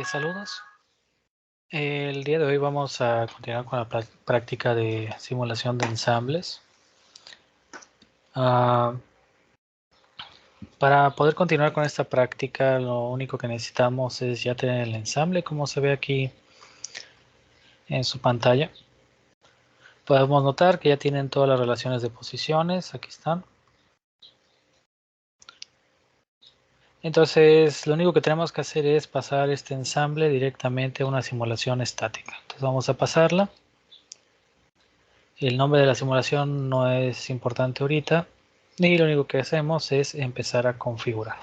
Saludos. El día de hoy vamos a continuar con la práctica de simulación de ensambles. Para poder continuar con esta práctica, lo único que necesitamos es ya tener el ensamble, como se ve aquí en su pantalla. Podemos notar que ya tienen todas las relaciones de posiciones, aquí están. Entonces, lo único que tenemos que hacer es pasar este ensamble directamente a una simulación estática. Entonces vamos a pasarla. El nombre de la simulación no es importante ahorita. Y lo único que hacemos es empezar a configurar.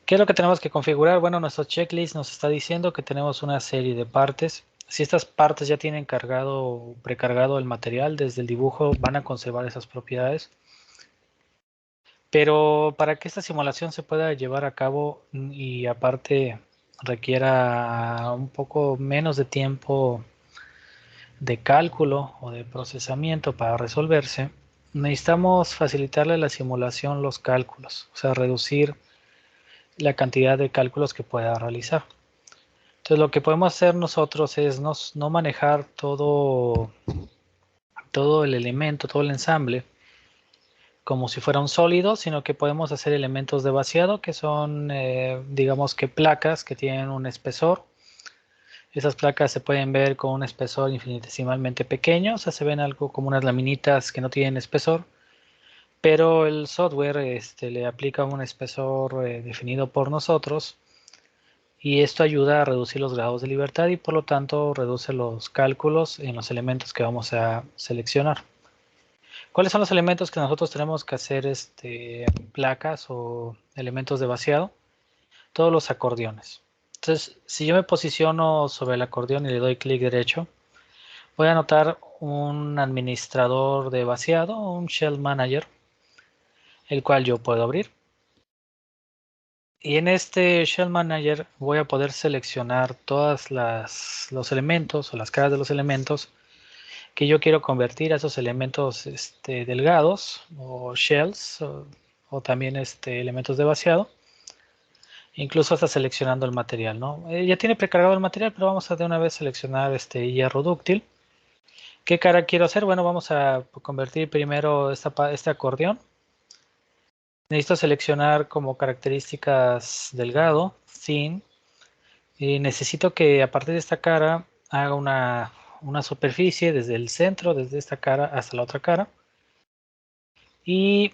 ¿Qué es lo que tenemos que configurar? Bueno, nuestro checklist nos está diciendo que tenemos una serie de partes. Si estas partes ya tienen precargado el material desde el dibujo, van a conservar esas propiedades. Pero para que esta simulación se pueda llevar a cabo y aparte requiera un poco menos de tiempo de cálculo o de procesamiento para resolverse, necesitamos facilitarle a la simulación los cálculos, o sea, reducir la cantidad de cálculos que pueda realizar. Entonces lo que podemos hacer nosotros es no manejar todo el elemento, todo el ensamble, como si fuera un sólido, sino que podemos hacer elementos de vaciado que son, digamos que placas que tienen un espesor. Esas placas se pueden ver con un espesor infinitesimalmente pequeño, o sea, se ven algo como unas laminitas que no tienen espesor, pero el software le aplica un espesor definido por nosotros y esto ayuda a reducir los grados de libertad y por lo tanto reduce los cálculos en los elementos que vamos a seleccionar. ¿Cuáles son los elementos que nosotros tenemos que hacer placas o elementos de vaciado? Todos los acordeones. Entonces, si yo me posiciono sobre el acordeón y le doy clic derecho, voy a notar un administrador de vaciado, un Shell Manager, el cual yo puedo abrir. Y en este Shell Manager voy a poder seleccionar todos los elementos o las caras de los elementos que yo quiero convertir a esos elementos delgados o shells o también elementos de vaciado. Incluso hasta seleccionando el material, ¿no? Ya tiene precargado el material, pero vamos a de una vez seleccionar este hierro dúctil. ¿Qué cara quiero hacer? Bueno, vamos a convertir primero este acordeón. Necesito seleccionar como características delgado, thin, y necesito que a partir de esta cara haga una superficie desde el centro, desde esta cara hasta la otra cara. Y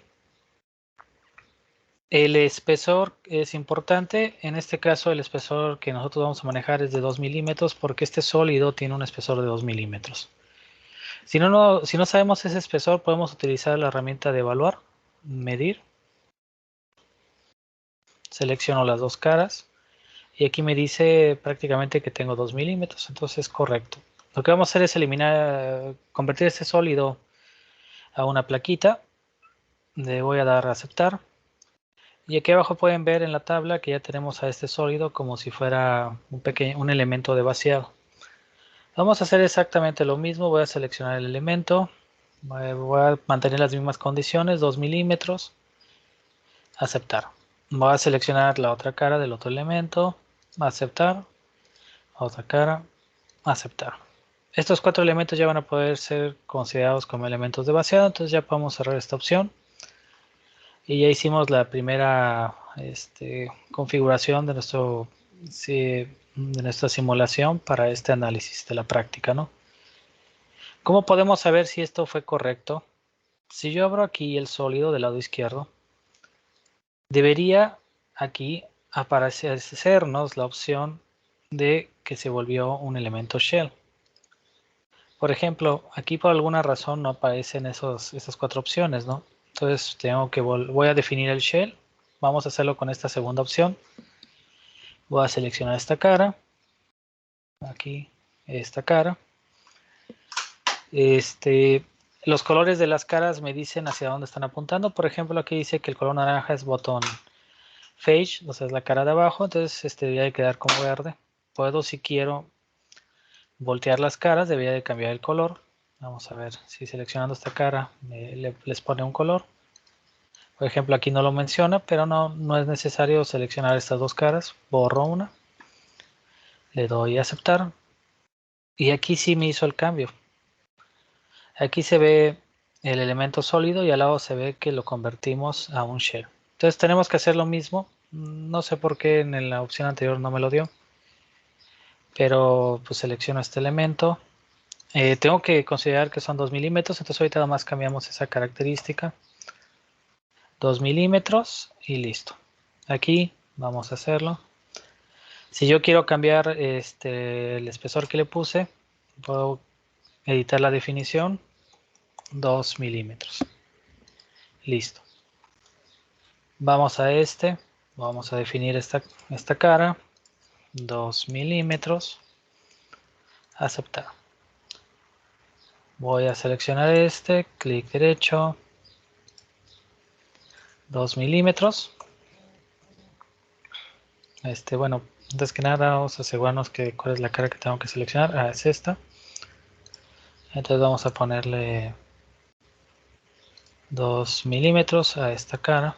el espesor es importante. En este caso el espesor que nosotros vamos a manejar es de 2 milímetros porque este sólido tiene un espesor de 2 milímetros. Si no sabemos ese espesor, podemos utilizar la herramienta de evaluar, medir. Selecciono las dos caras y aquí me dice prácticamente que tengo 2 milímetros, entonces es correcto. Lo que vamos a hacer es convertir este sólido a una plaquita. Le voy a dar a aceptar. Y aquí abajo pueden ver en la tabla que ya tenemos a este sólido como si fuera un elemento de vaciado. Vamos a hacer exactamente lo mismo. Voy a seleccionar el elemento. Voy a mantener las mismas condiciones, 2 milímetros. Aceptar. Voy a seleccionar la otra cara del otro elemento. Aceptar. Otra cara. Aceptar. Estos 4 elementos ya van a poder ser considerados como elementos de vaciado. Entonces ya podemos cerrar esta opción. Y ya hicimos la primera configuración de nuestra simulación para este análisis de la práctica, ¿no? ¿Cómo podemos saber si esto fue correcto? Si yo abro aquí el sólido del lado izquierdo, debería aquí aparecernos la opción de que se volvió un elemento shell. Por ejemplo, aquí por alguna razón no aparecen esas 4 opciones, ¿no? Entonces voy a definir el shell. Vamos a hacerlo con esta segunda opción. Voy a seleccionar esta cara. Aquí, esta cara. Los colores de las caras me dicen hacia dónde están apuntando. Por ejemplo, aquí dice que el color naranja es botón face, o sea, es la cara de abajo. Entonces, debería de quedar como verde. Puedo, si quiero, voltear las caras. Debería de cambiar el color. Vamos a ver si seleccionando esta cara les pone un color. Por ejemplo, aquí no lo menciona, pero no es necesario seleccionar estas dos caras. Borro una, le doy a aceptar y aquí sí me hizo el cambio. Aquí se ve el elemento sólido y al lado se ve que lo convertimos a un shell. Entonces tenemos que hacer lo mismo. No sé por qué en la opción anterior no me lo dio, pero pues selecciono este elemento. Tengo que considerar que son 2 milímetros, entonces ahorita nada más cambiamos esa característica. 2 milímetros y listo. Aquí vamos a hacerlo. Si yo quiero cambiar el espesor que le puse, puedo editar la definición. 2 milímetros. Listo. Vamos a vamos a definir esta cara. 2 milímetros. Aceptar. Voy a seleccionar clic derecho. 2 milímetros. Bueno, antes que nada vamos a asegurarnos que cuál es la cara que tengo que seleccionar. Es esta. Entonces vamos a ponerle 2 milímetros a esta cara.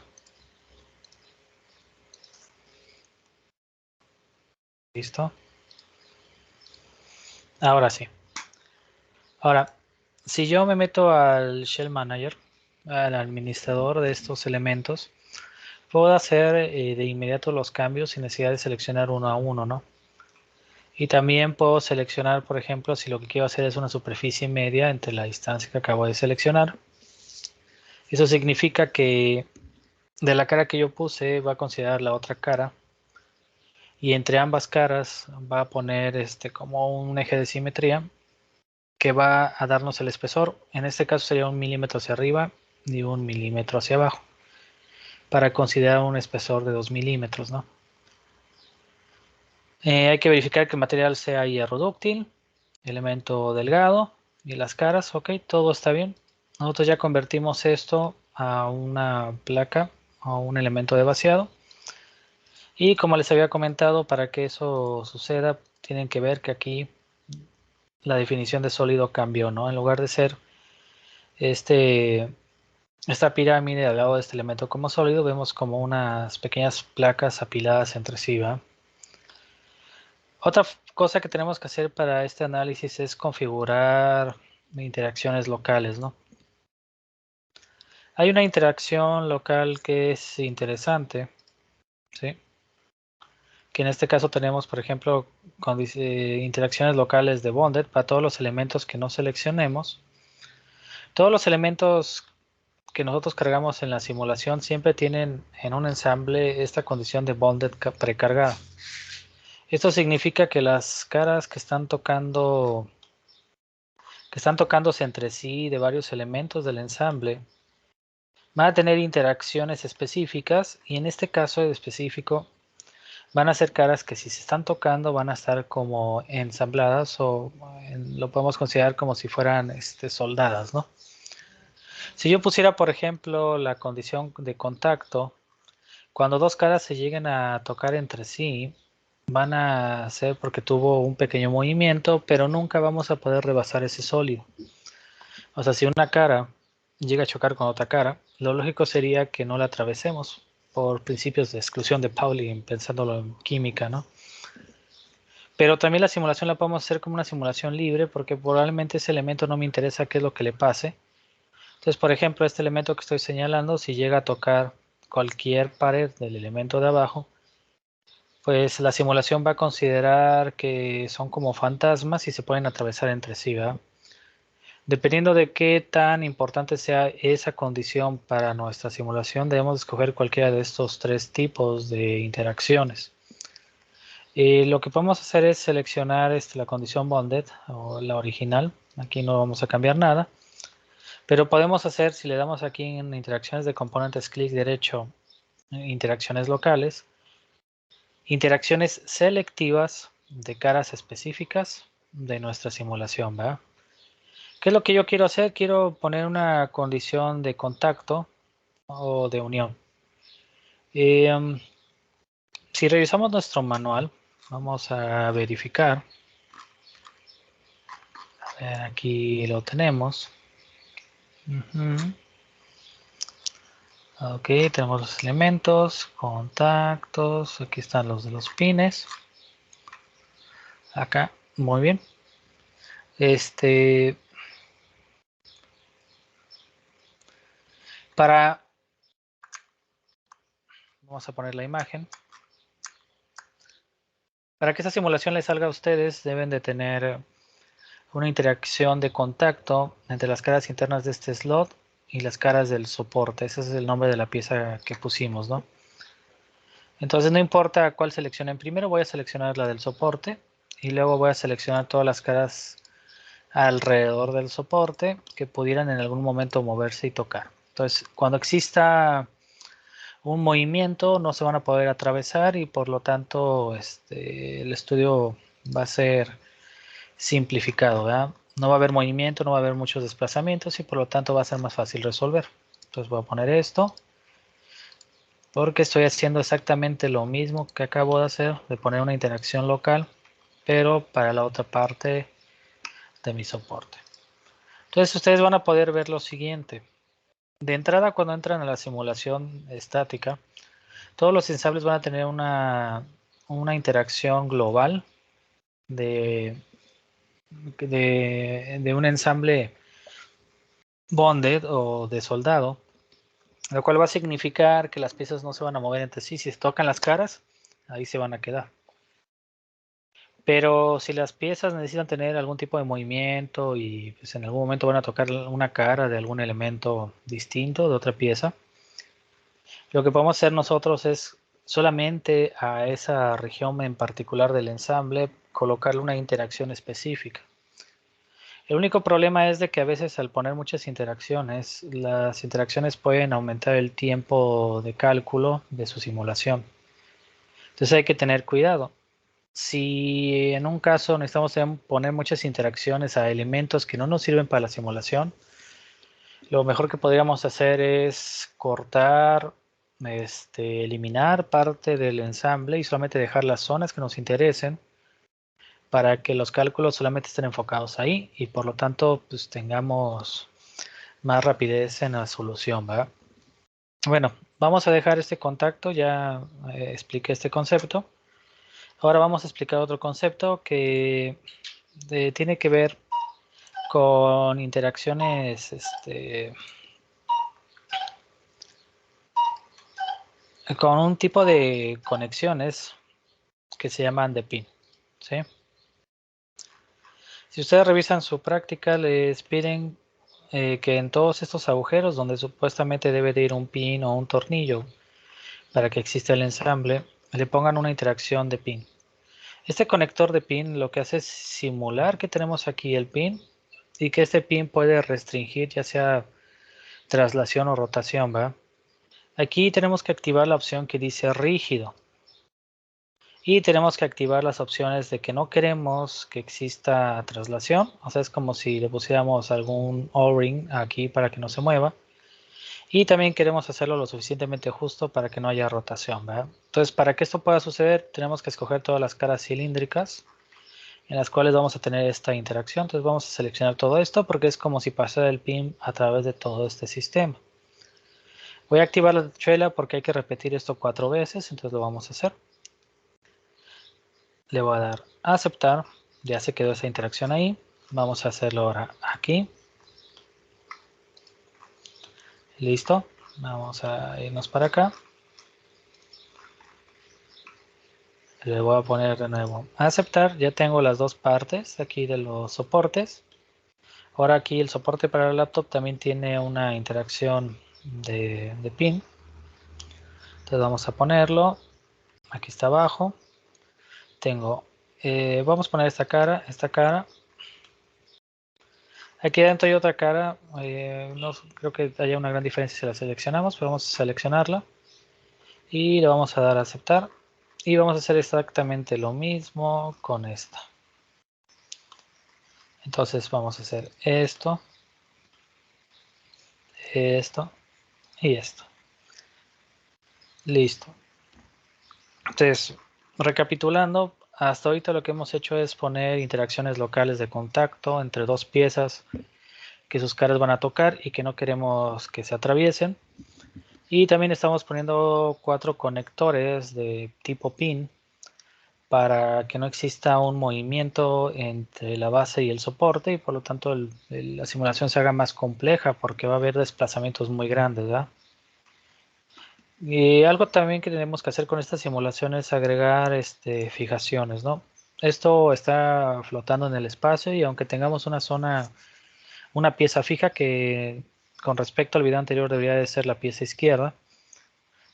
Listo. Ahora sí. Ahora, si yo me meto al Shell Manager, al administrador de estos elementos, puedo hacer de inmediato los cambios sin necesidad de seleccionar uno a uno, ¿no? Y también puedo seleccionar, por ejemplo, si lo que quiero hacer es una superficie media entre la distancia que acabo de seleccionar. Eso significa que de la cara que yo puse va a considerar la otra cara. Y entre ambas caras va a poner como un eje de simetría que va a darnos el espesor. En este caso sería 1 milímetro hacia arriba y 1 milímetro hacia abajo, para considerar un espesor de 2 milímetros, ¿no? Hay que verificar que el material sea hierro dúctil, elemento delgado y las caras, ok, todo está bien. Nosotros ya convertimos esto a una placa o un elemento de vaciado. Y como les había comentado, para que eso suceda, tienen que ver que aquí la definición de sólido cambió, ¿no? En lugar de ser esta pirámide al lado de este elemento como sólido, vemos como unas pequeñas placas apiladas entre sí, ¿va? Otra cosa que tenemos que hacer para este análisis es configurar interacciones locales, ¿no? Hay una interacción local que es interesante, ¿sí? Que en este caso tenemos, por ejemplo, interacciones locales de bonded para todos los elementos que no seleccionemos. Todos los elementos que nosotros cargamos en la simulación siempre tienen en un ensamble esta condición de bonded precargada. Esto significa que las caras que están tocándose entre sí de varios elementos del ensamble van a tener interacciones específicas y en este caso específico van a ser caras que si se están tocando van a estar como ensambladas o lo podemos considerar como si fueran soldadas, ¿no? Si yo pusiera, por ejemplo, la condición de contacto, cuando dos caras se lleguen a tocar entre sí, van a ser porque tuvo un pequeño movimiento, pero nunca vamos a poder rebasar ese sólido. O sea, si una cara llega a chocar con otra cara, lo lógico sería que no la atravesemos por principios de exclusión de Pauli, pensándolo en química, ¿no? Pero también la simulación la podemos hacer como una simulación libre porque probablemente ese elemento no me interesa qué es lo que le pase. Entonces, por ejemplo, este elemento que estoy señalando, si llega a tocar cualquier pared del elemento de abajo, pues la simulación va a considerar que son como fantasmas y se pueden atravesar entre sí, ¿verdad? Dependiendo de qué tan importante sea esa condición para nuestra simulación, debemos escoger cualquiera de estos tres tipos de interacciones. Lo que podemos hacer es seleccionar la condición bonded o la original. Aquí no vamos a cambiar nada. Pero podemos hacer, si le damos aquí en interacciones de componentes, clic derecho, interacciones locales, interacciones selectivas de caras específicas de nuestra simulación, ¿verdad? ¿Qué es lo que yo quiero hacer? Quiero poner una condición de contacto o de unión. Si revisamos nuestro manual, vamos a verificar. A ver, aquí lo tenemos. Ok, tenemos los elementos, contactos, aquí están los de los pines. Acá, muy bien. Vamos a poner la imagen. Para que esta simulación les salga a ustedes, deben de tener una interacción de contacto entre las caras internas de este slot y las caras del soporte. Ese es el nombre de la pieza que pusimos, ¿no? Entonces no importa cuál seleccionen primero, voy a seleccionar la del soporte y luego voy a seleccionar todas las caras alrededor del soporte que pudieran en algún momento moverse y tocar. Entonces, cuando exista un movimiento, no se van a poder atravesar y por lo tanto el estudio va a ser simplificado, ¿verdad? No va a haber movimiento, no va a haber muchos desplazamientos y por lo tanto va a ser más fácil resolver. Entonces voy a poner esto porque estoy haciendo exactamente lo mismo que acabo de hacer, de poner una interacción local, pero para la otra parte de mi soporte. Entonces ustedes van a poder ver lo siguiente. De entrada, cuando entran a la simulación estática, todos los ensambles van a tener una interacción global de un ensamble bonded o de soldado, lo cual va a significar que las piezas no se van a mover entre sí. Si se tocan las caras, ahí se van a quedar. Pero si las piezas necesitan tener algún tipo de movimiento y pues en algún momento van a tocar una cara de algún elemento distinto de otra pieza, lo que podemos hacer nosotros es solamente a esa región en particular del ensamble colocarle una interacción específica. El único problema es de que a veces al poner muchas interacciones, las interacciones pueden aumentar el tiempo de cálculo de su simulación. Entonces hay que tener cuidado. Si en un caso necesitamos poner muchas interacciones a elementos que no nos sirven para la simulación, lo mejor que podríamos hacer es cortar, eliminar parte del ensamble y solamente dejar las zonas que nos interesen para que los cálculos solamente estén enfocados ahí y por lo tanto pues tengamos más rapidez en la solución, ¿verdad? Bueno, vamos a dejar este contacto, ya expliqué este concepto. Ahora vamos a explicar otro concepto que tiene que ver con interacciones con un tipo de conexiones que se llaman de pin, ¿sí? Si ustedes revisan su práctica, les piden que en todos estos agujeros donde supuestamente debe de ir un pin o un tornillo para que exista el ensamble, le pongan una interacción de pin. Este conector de pin lo que hace es simular que tenemos aquí el pin y que este pin puede restringir ya sea traslación o rotación, ¿va? Aquí tenemos que activar la opción que dice rígido. Y tenemos que activar las opciones de que no queremos que exista traslación. O sea, es como si le pusiéramos algún O-ring aquí para que no se mueva. Y también queremos hacerlo lo suficientemente justo para que no haya rotación, ¿verdad? Entonces, para que esto pueda suceder, tenemos que escoger todas las caras cilíndricas en las cuales vamos a tener esta interacción. Entonces vamos a seleccionar todo esto porque es como si pasara el pin a través de todo este sistema. Voy a activar la tachuela porque hay que repetir esto 4 veces, entonces lo vamos a hacer. Le voy a dar a aceptar, ya se quedó esa interacción ahí. Vamos a hacerlo ahora aquí. Listo, vamos a irnos para acá. Le voy a poner de nuevo a aceptar, ya tengo las dos partes aquí de los soportes. Ahora aquí el soporte para la laptop también tiene una interacción de pin. Entonces vamos a ponerlo, aquí está abajo. Tengo, vamos a poner esta cara. Aquí adentro hay otra cara, no creo que haya una gran diferencia si la seleccionamos, pero vamos a seleccionarla y le vamos a dar a aceptar y vamos a hacer exactamente lo mismo con esta. Entonces vamos a hacer esto y esto. Listo. Entonces, recapitulando, hasta ahorita lo que hemos hecho es poner interacciones locales de contacto entre dos piezas que sus caras van a tocar y que no queremos que se atraviesen. Y también estamos poniendo 4 conectores de tipo pin para que no exista un movimiento entre la base y el soporte y por lo tanto la simulación se haga más compleja porque va a haber desplazamientos muy grandes, ¿verdad? Y algo también que tenemos que hacer con esta simulación es agregar fijaciones, ¿no? Esto está flotando en el espacio y aunque tengamos una zona, una pieza fija que con respecto al video anterior debería de ser la pieza izquierda,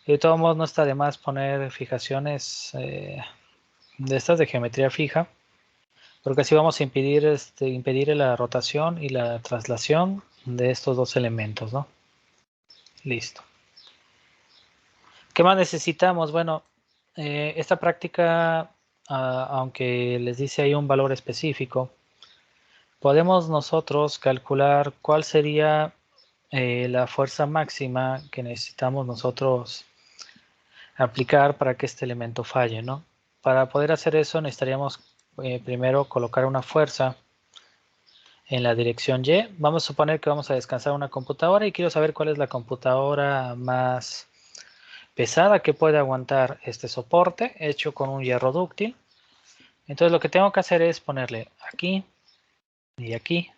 de todos modos no está de más poner fijaciones de estas de geometría fija, porque así vamos a impedir la rotación y la traslación de estos dos elementos, ¿no? Listo. ¿Qué más necesitamos? Bueno, esta práctica, aunque les dice ahí un valor específico, podemos nosotros calcular cuál sería la fuerza máxima que necesitamos nosotros aplicar para que este elemento falle, ¿no? Para poder hacer eso necesitaríamos primero colocar una fuerza en la dirección Y. Vamos a suponer que vamos a descansar una computadora y quiero saber cuál es la computadora más pesada que puede aguantar este soporte hecho con un hierro dúctil. Entonces lo que tengo que hacer es ponerle aquí y aquí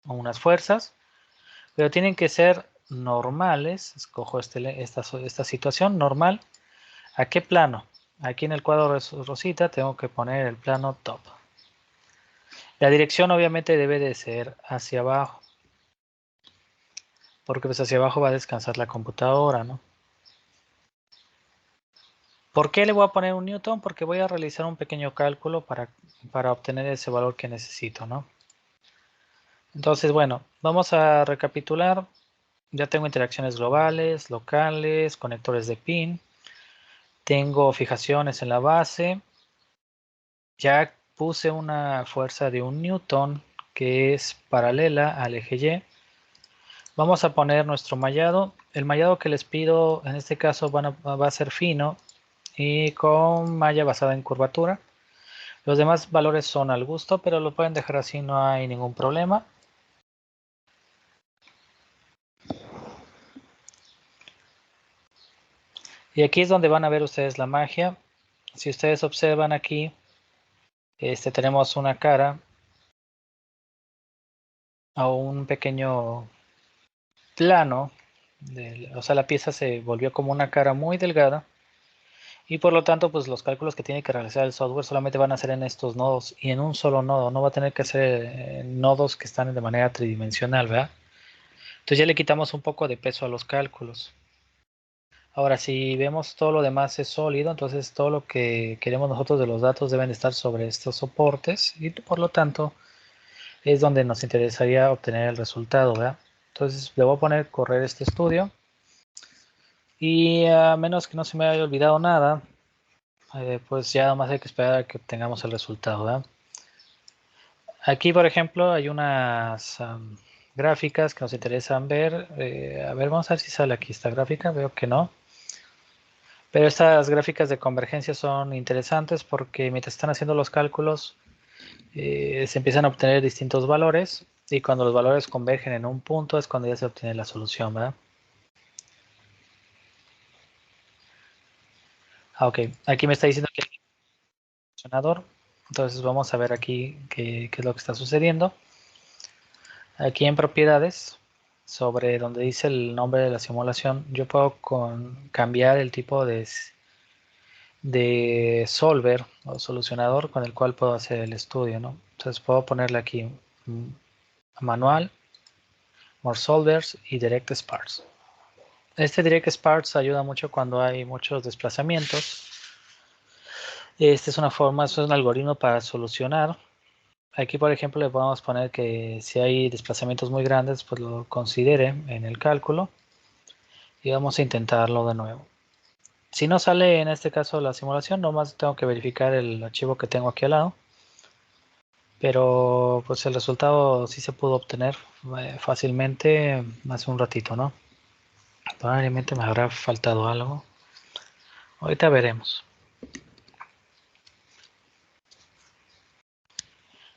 unas fuerzas, pero tienen que ser normales. Escojo esta situación normal. ¿A qué plano? Aquí en el cuadro rosita tengo que poner el plano top. La dirección obviamente debe de ser hacia abajo, porque pues hacia abajo va a descansar la computadora, ¿no? ¿Por qué le voy a poner un newton? Porque voy a realizar un pequeño cálculo para obtener ese valor que necesito, ¿no? Entonces, bueno, vamos a recapitular. Ya tengo interacciones globales, locales, conectores de pin. Tengo fijaciones en la base. Ya puse una fuerza de un newton que es paralela al eje Y. Vamos a poner nuestro mallado. El mallado que les pido en este caso va a ser fino y con malla basada en curvatura. Los demás valores son al gusto, pero lo pueden dejar así, no hay ningún problema. Y aquí es donde van a ver ustedes la magia. Si ustedes observan aquí, tenemos una cara a un pequeño plano. O sea, la pieza se volvió como una cara muy delgada. Y por lo tanto, pues los cálculos que tiene que realizar el software solamente van a ser en estos nodos y en un solo nodo. No va a tener que hacer nodos que están de manera tridimensional, ¿verdad? Entonces ya le quitamos un poco de peso a los cálculos. Ahora, si vemos todo lo demás es sólido, entonces todo lo que queremos nosotros de los datos deben estar sobre estos soportes y por lo tanto es donde nos interesaría obtener el resultado, ¿verdad? Entonces le voy a poner correr este estudio y a menos que no se me haya olvidado nada, pues ya nada más hay que esperar a que obtengamos el resultado, ¿verdad? Aquí, por ejemplo, hay unas gráficas que nos interesan ver. A ver, vamos a ver si sale aquí esta gráfica. Veo que no. Pero estas gráficas de convergencia son interesantes porque mientras están haciendo los cálculos se empiezan a obtener distintos valores y cuando los valores convergen en un punto es cuando ya se obtiene la solución, ¿verdad? Ok, aquí me está diciendo que hay un funcionador. Entonces vamos a ver aquí qué es lo que está sucediendo. Aquí en propiedades, sobre donde dice el nombre de la simulación, yo puedo cambiar el tipo de solver o solucionador con el cual puedo hacer el estudio, ¿no? Entonces puedo ponerle aquí manual, more solvers y direct sparse. Este direct sparse ayuda mucho cuando hay muchos desplazamientos. Esta es una forma, es un algoritmo para solucionar. Aquí, por ejemplo, le podemos poner que si hay desplazamientos muy grandes, pues lo considere en el cálculo. Y vamos a intentarlo de nuevo. Si no sale en este caso la simulación, nomás tengo que verificar el archivo que tengo aquí al lado. Pero pues el resultado sí se pudo obtener fácilmente hace un ratito, ¿no? Probablemente me habrá faltado algo. Ahorita veremos.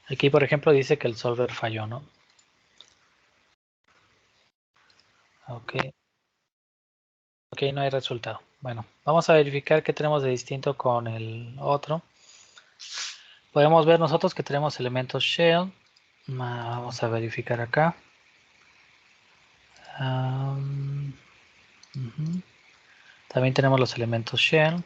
Aquí, por ejemplo, dice que el solver falló, ¿no? Ok. Ok, no hay resultado. Bueno, vamos a verificar qué tenemos de distinto con el otro. Podemos ver nosotros que tenemos elementos shell. Vamos a verificar acá. También tenemos los elementos shell.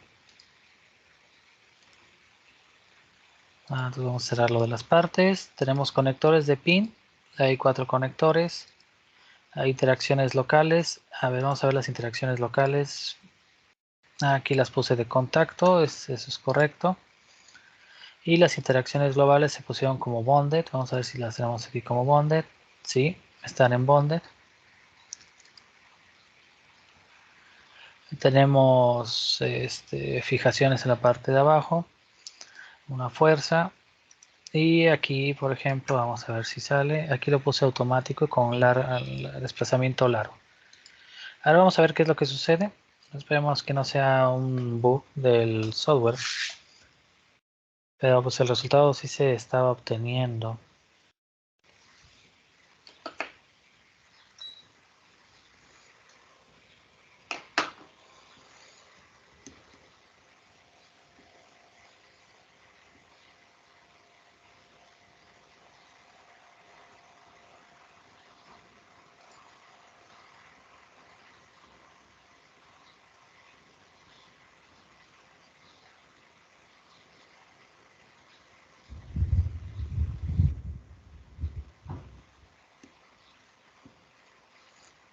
Entonces vamos a cerrar lo de las partes. Tenemos conectores de pin. Hay 4 conectores. Hay interacciones locales. A ver, vamos a ver las interacciones locales. Aquí las puse de contacto. Eso es correcto. Y las interacciones globales se pusieron como bonded. Vamos a ver si las tenemos aquí como bonded. Sí, están en bonded. Tenemos fijaciones en la parte de abajo. Una fuerza. Y aquí, por ejemplo, vamos a ver si sale. Aquí lo puse automático con desplazamiento largo. Ahora vamos a ver qué es lo que sucede. Esperemos que no sea un bug del software. Pero pues el resultado sí se estaba obteniendo.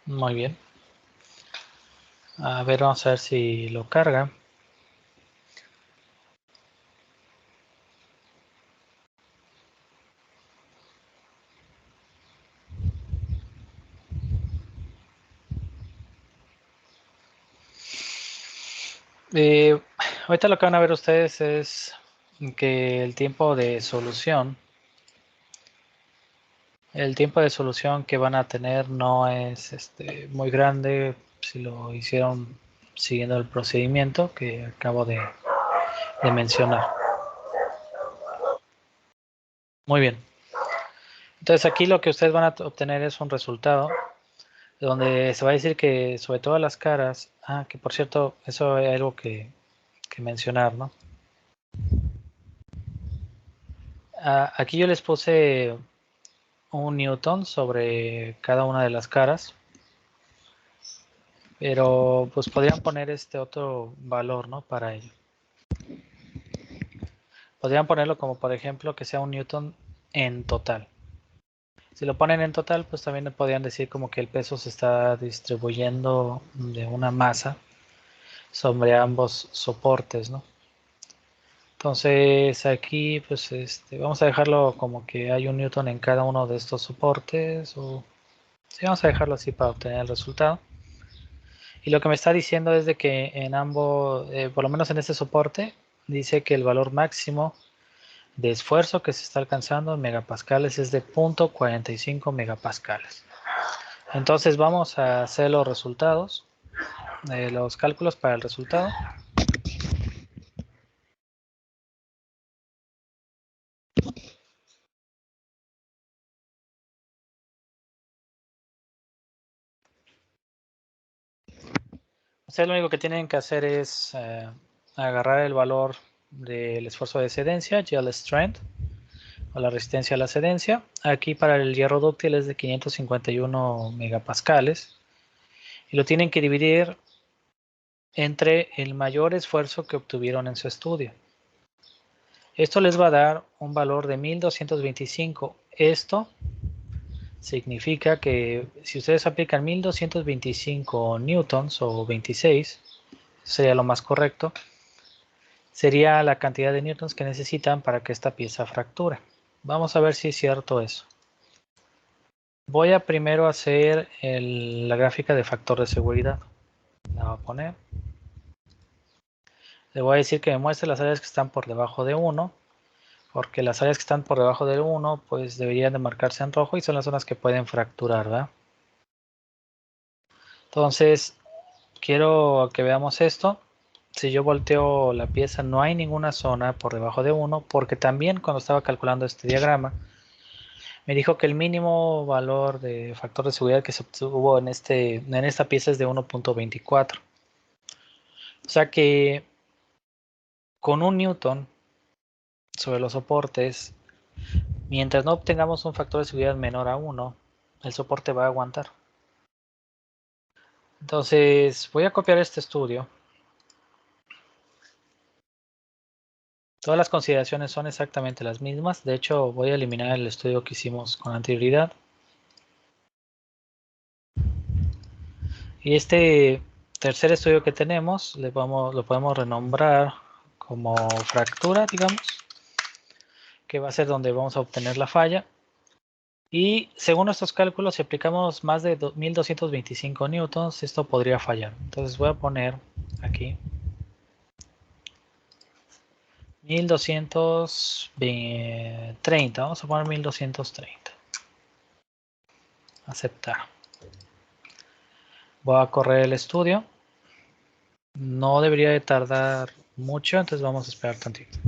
Muy bien. A ver, vamos a ver si lo carga. Eh, Ahorita lo que van a ver ustedes es que el tiempo de solución que van a tener no es muy grande si lo hicieron siguiendo el procedimiento que acabo de mencionar. Muy bien. Entonces aquí lo que ustedes van a obtener es un resultado donde se va a decir que sobre todas las caras, que por cierto, eso es algo que mencionar, ¿no? Aquí yo les puse un newton sobre cada una de las caras, pero pues podrían poner este otro valor, ¿no? Para ello. Podrían ponerlo como por ejemplo que sea un newton en total. Si lo ponen en total, pues también podrían decir como que el peso se está distribuyendo de una masa sobre ambos soportes, ¿no? Entonces aquí pues vamos a dejarlo como que hay un newton en cada uno de estos soportes, o sí, vamos a dejarlo así para obtener el resultado. Y lo que me está diciendo es de que en ambos, por lo menos en este soporte, dice que el valor máximo de esfuerzo que se está alcanzando en megapascales es de 0.45 megapascales. Entonces vamos a hacer los resultados, los cálculos para el resultado. Ustedes lo único que tienen que hacer es agarrar el valor del esfuerzo de cedencia, yield strength, o la resistencia a la cedencia. Aquí para el hierro dúctil es de 551 megapascales. Y lo tienen que dividir entre el mayor esfuerzo que obtuvieron en su estudio. Esto les va a dar un valor de 1225. Esto significa que si ustedes aplican 1225 newtons o 26, sería lo más correcto, sería la cantidad de newtons que necesitan para que esta pieza fracture. Vamos a ver si es cierto eso. Voy a primero hacer la gráfica de factor de seguridad. La voy a poner. Le voy a decir que me muestre las áreas que están por debajo de 1, porque las áreas que están por debajo del 1 pues deberían de marcarse en rojo y son las zonas que pueden fracturar, ¿verdad? Entonces, quiero que veamos esto. Si yo volteo la pieza, no hay ninguna zona por debajo de 1, porque también cuando estaba calculando este diagrama, me dijo que el mínimo valor de factor de seguridad que se obtuvo en esta pieza es de 1.24. O sea que con 1 Newton sobre los soportes, mientras no obtengamos un factor de seguridad menor a 1, el soporte va a aguantar. Entonces voy a copiar este estudio. Todas las consideraciones son exactamente las mismas. De hecho, voy a eliminar el estudio que hicimos con anterioridad. Y este tercer estudio que tenemos lo podemos renombrar como fractura, digamos, que va a ser donde vamos a obtener la falla. Y según nuestros cálculos, si aplicamos más de 1225 newtons, esto podría fallar. Entonces voy a poner aquí 1230. Vamos a poner 1230. Aceptar. Voy a correr el estudio. No debería de tardar mucho, entonces vamos a esperar tantito.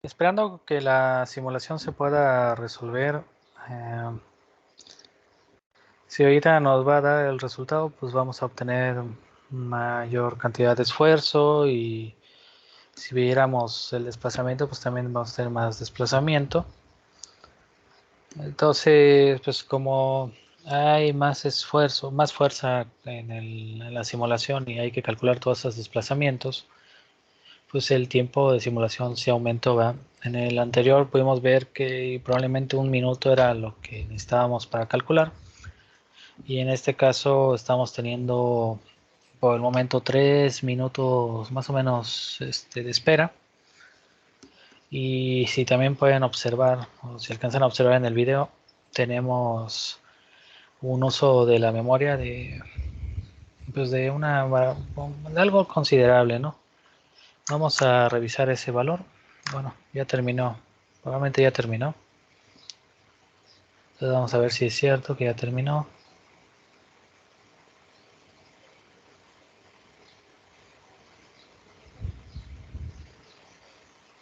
Esperando que la simulación se pueda resolver. Si ahorita nos va a dar el resultado, pues vamos a obtener mayor cantidad de esfuerzo, y si viéramos el desplazamiento, pues también vamos a tener más desplazamiento. Entonces, pues como hay más esfuerzo, más fuerza en la simulación, y hay que calcular todos esos desplazamientos, pues el tiempo de simulación se aumentó, ¿va? En el anterior pudimos ver que probablemente 1 minuto era lo que necesitábamos para calcular, y en este caso estamos teniendo por el momento 3 minutos más o menos de espera. Y si también pueden observar, o si alcanzan a observar en el video, tenemos un uso de la memoria pues de algo considerable, ¿no? Vamos a revisar ese valor. Bueno, ya terminó, probablemente ya terminó. Entonces vamos a ver si es cierto que ya terminó.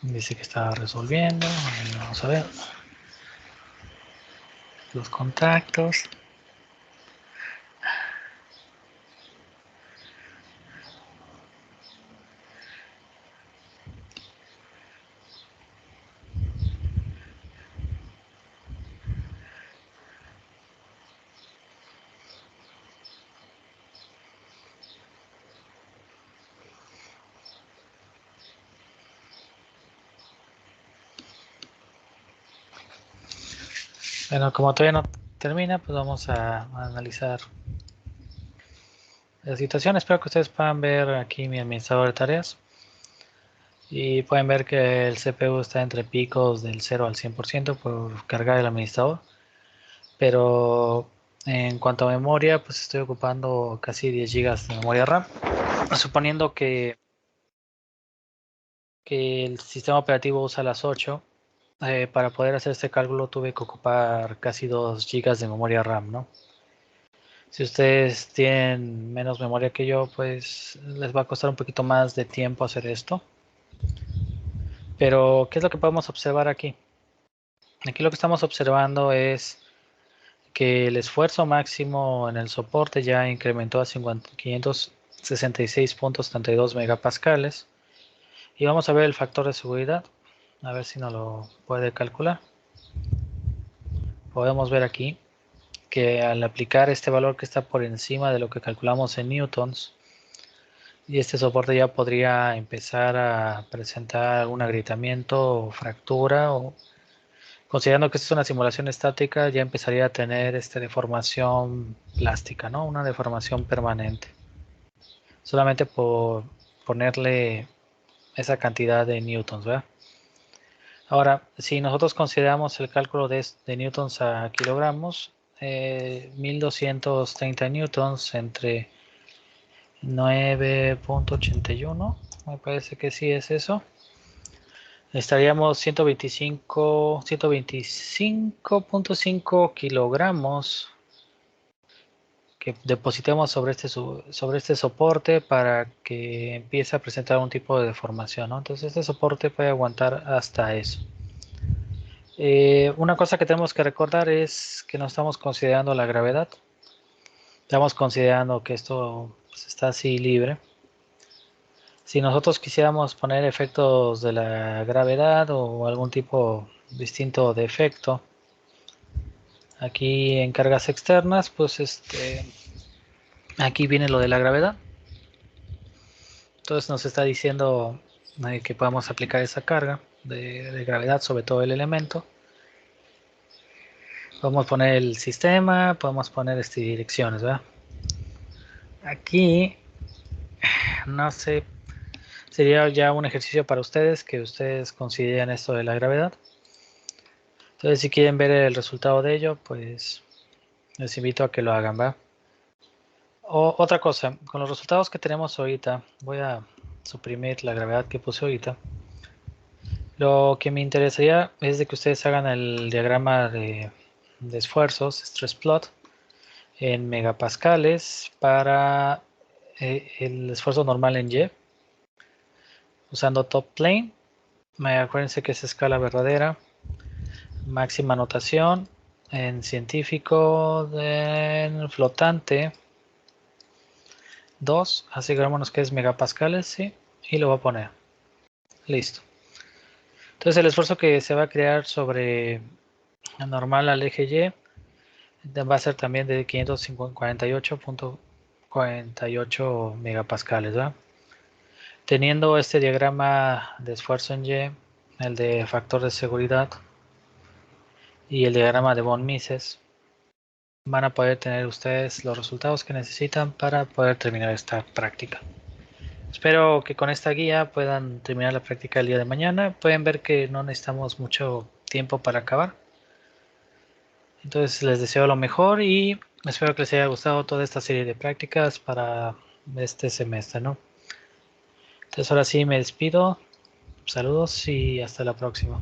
Dice que está resolviendo. Vamos a ver. los contactos. Bueno, como todavía no termina, pues vamos a analizar la situación. Espero que ustedes puedan ver aquí mi administrador de tareas. Y pueden ver que el CPU está entre picos del 0 al 100% por cargar el administrador. Pero en cuanto a memoria, pues estoy ocupando casi 10 GB de memoria RAM. Suponiendo que el sistema operativo usa las 8. Para poder hacer este cálculo tuve que ocupar casi 2 GB de memoria RAM, ¿no? Si ustedes tienen menos memoria que yo, pues les va a costar un poquito más de tiempo hacer esto. Pero, ¿qué es lo que podemos observar aquí? Aquí lo que estamos observando es que el esfuerzo máximo en el soporte ya incrementó a 566.32 megapascales. Y vamos a ver el factor de seguridad, a ver si nos lo puede calcular. Podemos ver aquí que al aplicar este valor que está por encima de lo que calculamos en newtons, y este soporte ya podría empezar a presentar algún agrietamiento o fractura, o considerando que esta es una simulación estática, ya empezaría a tener deformación plástica, ¿no? Una deformación permanente. Solamente por ponerle esa cantidad de newtons, ¿verdad? Ahora, si nosotros consideramos el cálculo de newtons a kilogramos, 1230 newtons entre 9.81, me parece que sí es eso. Estaríamos 125.5 kilogramos que depositemos sobre este soporte para que empiece a presentar un tipo de deformación, ¿no? Entonces este soporte puede aguantar hasta eso. Una cosa que tenemos que recordar es que no estamos considerando la gravedad. Estamos considerando que esto pues, está así libre. Si nosotros quisiéramos poner efectos de la gravedad o algún tipo distinto de efecto, aquí en cargas externas, pues aquí viene lo de la gravedad. Entonces nos está diciendo que podemos aplicar esa carga de gravedad sobre todo el elemento. Podemos poner el sistema, podemos poner direcciones, ¿verdad? Aquí, no sé, sería ya un ejercicio para ustedes que ustedes consideren esto de la gravedad. Entonces, si quieren ver el resultado de ello, pues les invito a que lo hagan, ¿va? Otra cosa, con los resultados que tenemos ahorita, voy a suprimir la gravedad que puse ahorita. Lo que me interesaría es de que ustedes hagan el diagrama de esfuerzos, stress plot, en megapascales para el esfuerzo normal en Y, usando top plane. Acuérdense que es escala verdadera, máxima notación en científico, en flotante 2, asegurémonos que es megapascales, sí, y lo voy a poner. Listo. Entonces el esfuerzo que se va a crear sobre normal al eje Y va a ser también de 548.48 megapascales, ¿verdad? Teniendo este diagrama de esfuerzo en Y, el de factor de seguridad y el diagrama de von Mises, van a poder tener ustedes los resultados que necesitan para poder terminar esta práctica. Espero que con esta guía puedan terminar la práctica el día de mañana. Pueden ver que no necesitamos mucho tiempo para acabar. Entonces les deseo lo mejor y espero que les haya gustado toda esta serie de prácticas para este semestre, ¿no? Entonces ahora sí me despido. Saludos y hasta la próxima.